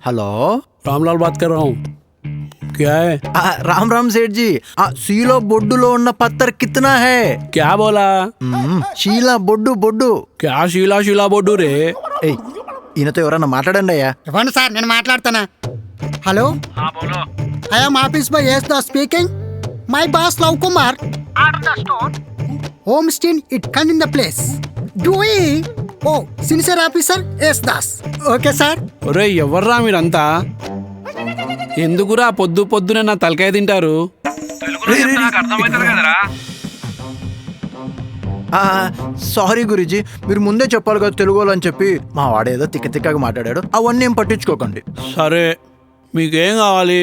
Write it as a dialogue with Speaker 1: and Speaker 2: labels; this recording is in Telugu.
Speaker 1: हेलो
Speaker 2: रामलाल बात कर रहा हूँ। क्या है?
Speaker 1: राम राम सेठ जी. सीलो బొడ్డులో ఉన్న పత్తర్ कितना है?
Speaker 2: क्या बोला?
Speaker 1: షీలా బొడ్డు.
Speaker 2: क्या शीला शीला बोडू रे?
Speaker 1: ఏయ్, ఈయనతో ఎవరన్నా మాట్లాడండి అయ్యా.
Speaker 3: ఇవ్వండి సార్, నేను మాట్లాడతానా. Hello, I'm office boy S the speaking. My boss Lav Kumar order the store home స్టీన్ it can in the place do oh sincere officer S Das. Okay sir.
Speaker 2: ఒరే ఎవర్రా మీరంతా? ఎందుకురా పొద్దు పొద్దునే నా తలకాయ తింటారు?
Speaker 1: సారీ గురూజీ, మీరు ముందే చెప్పాలి కదా తెలుగు వాళ్ళు అని చెప్పి. మా వాడేదో తిక్కగా మాట్లాడాడు, అవన్నీ ఏం పట్టించుకోకండి.
Speaker 2: సరే, మీకేం కావాలి?